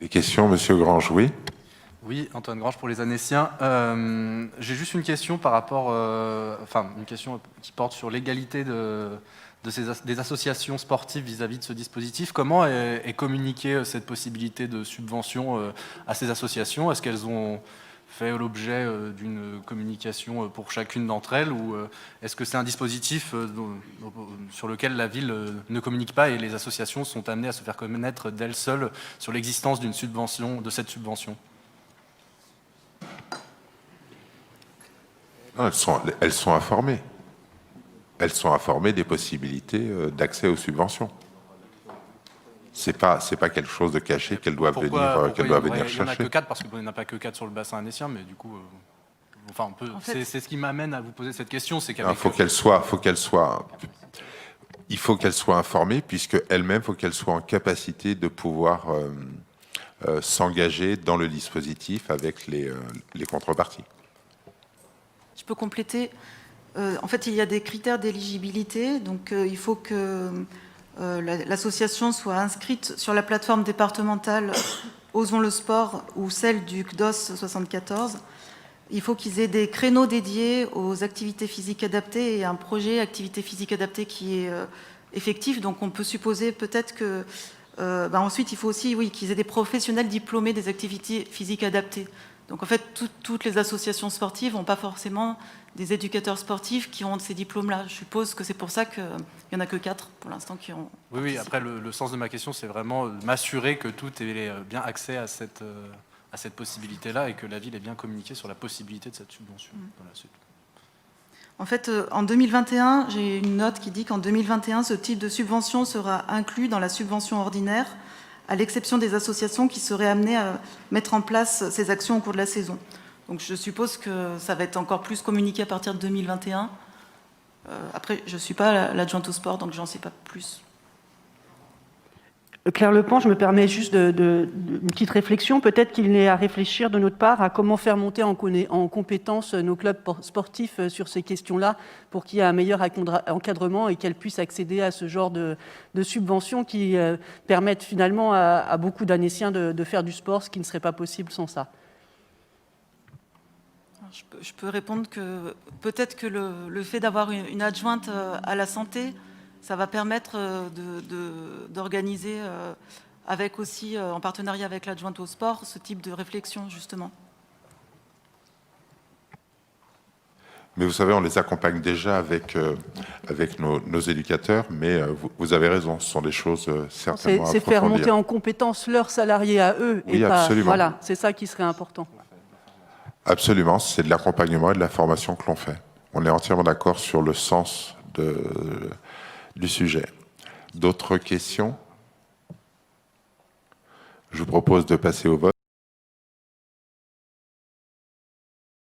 Des questions, Monsieur Grange, oui. Oui, Antoine Grange pour les Annéciens. J'ai juste une question par rapport, une question qui porte sur l'égalité des associations sportives vis-à-vis de ce dispositif. Comment est communiquée cette possibilité de subvention à ces associations? Est-ce qu'elles ont fait l'objet d'une communication pour chacune d'entre elles, ou est-ce que c'est un dispositif sur lequel la ville ne communique pas et les associations sont amenées à se faire connaître d'elles seules sur l'existence d'une subvention, de cette subvention? Non, elles sont informées. Elles sont informées des possibilités d'accès aux subventions. C'est pas quelque chose de caché qu'elles doivent venir chercher. Il n'y en a que 4 parce qu'il n'y en a pas que 4 sur le bassin annécien, mais du coup, c'est ce qui m'amène à vous poser cette question, c'est qu'avec... Il faut qu'elles soient informées, puisque elles-mêmes, il faut qu'elles soient en capacité de pouvoir s'engager dans le dispositif avec les contreparties. Je peux compléter. En fait, il y a des critères d'éligibilité. Donc, il faut que l'association soit inscrite sur la plateforme départementale Osons le sport ou celle du CDOS 74. Il faut qu'ils aient des créneaux dédiés aux activités physiques adaptées et un projet activité physique adaptée qui est effectif. Donc, on peut supposer peut-être que... ensuite, il faut aussi qu'ils aient des professionnels diplômés des activités physiques adaptées. Donc en fait, toutes les associations sportives n'ont pas forcément des éducateurs sportifs qui ont ces diplômes-là. Je suppose que c'est pour ça qu'il n'y en a que 4 pour l'instant qui ont... Oui, après le sens de ma question, c'est vraiment m'assurer que tout ait bien accès à cette possibilité-là et que la ville ait bien communiqué sur la possibilité de cette subvention. Voilà, c'est tout. En fait, en 2021, j'ai une note qui dit qu'en 2021, ce type de subvention sera inclus dans la subvention ordinaire, à l'exception des associations qui seraient amenées à mettre en place ces actions au cours de la saison. Donc je suppose que ça va être encore plus communiqué à partir de 2021. Après, je ne suis pas l'adjointe au sport, donc j'en sais pas plus. Claire Lepant, je me permets juste une petite réflexion. Peut-être qu'il est à réfléchir de notre part à comment faire monter en compétence nos clubs sportifs sur ces questions-là pour qu'il y ait un meilleur encadrement et qu'elles puissent accéder à ce genre de subventions qui permettent finalement à beaucoup d'Annéciens de faire du sport, ce qui ne serait pas possible sans ça. Je peux répondre que peut-être que le fait d'avoir une adjointe à la santé, ça va permettre d'organiser avec aussi, en partenariat avec l'adjointe au sport, ce type de réflexion, justement. Mais vous savez, on les accompagne déjà avec nos éducateurs, mais vous avez raison, ce sont des choses certainement à approfondir. C'est faire monter en compétence leurs salariés à eux. Oui, absolument. Voilà, c'est ça qui serait important. Absolument, c'est de l'accompagnement et de la formation que l'on fait. On est entièrement d'accord sur le sens du sujet. D'autres questions? Je vous propose de passer au vote.